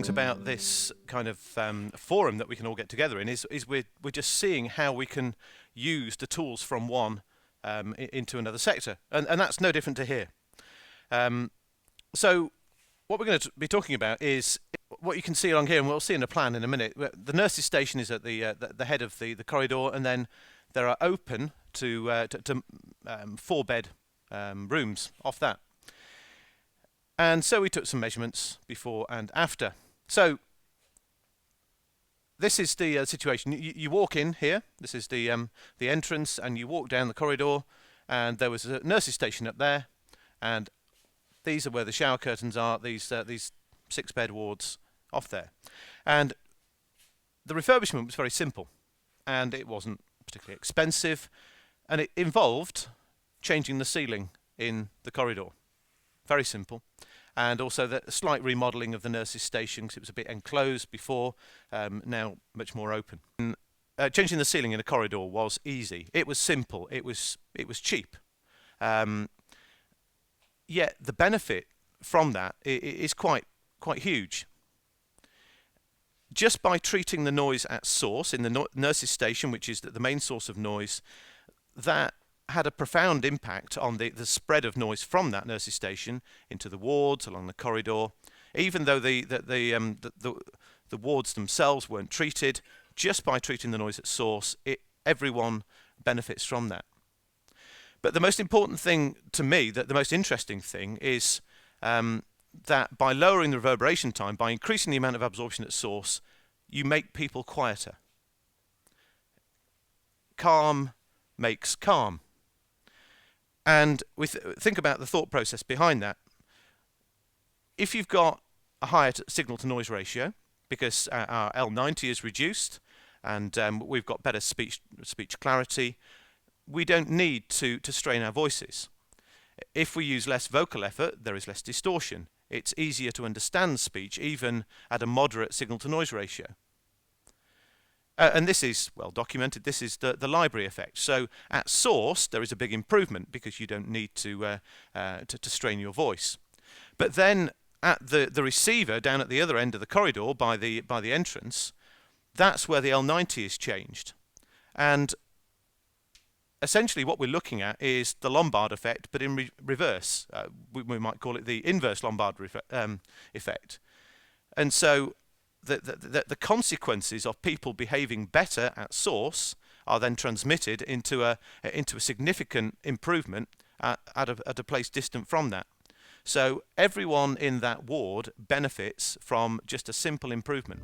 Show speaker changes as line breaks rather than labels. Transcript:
things about this kind of forum that we can all get together in is we're just seeing how we can use the tools from one into another sector, and that's no different to here. So what we're going to be talking about is what you can see along here, and we'll see in the plan in a minute. The nurses' station is at the head of the corridor, and then there are open to 4-bed rooms off that. And so we took some measurements before and after. So this is the situation. You walk in here. This is the entrance, and you walk down the corridor, and there was a nurses' station up there, and these are where the shower curtains are. These 6-bed wards off there, and the refurbishment was very simple, and it wasn't particularly expensive, and it involved changing the ceiling in the corridor. Very simple. And also the slight remodelling of the nurses' station, because it was a bit enclosed before, now much more open. Changing the ceiling in a corridor was easy. It was simple. It was cheap. Yet the benefit from that is quite huge. Just by treating the noise at source in the nurses' station, which is the main source of noise, that had a profound impact on the spread of noise from that nurses' station into the wards along the corridor. Even though the wards themselves weren't treated, just by treating the noise at source, everyone benefits from that. But the most important thing to me, the most interesting thing, is that by lowering the reverberation time, by increasing the amount of absorption at source, you make people quieter. Calm makes calm. And think about the thought process behind that. If you've got a higher signal-to-noise ratio, because our L90 is reduced, and we've got better speech clarity, we don't need to strain our voices. If we use less vocal effort, there is less distortion. It's easier to understand speech, even at a moderate signal-to-noise ratio. And this is well documented. This is the library effect. So at source, there is a big improvement because you don't need to strain your voice. But then at the receiver down at the other end of the corridor by the entrance, that's where the L90 is changed. And essentially what we're looking at is the Lombard effect, but in reverse. We might call it the inverse Lombard effect. And so the consequences of people behaving better at source are then transmitted into a significant improvement at a place distant from that. So everyone in that ward benefits from just a simple improvement.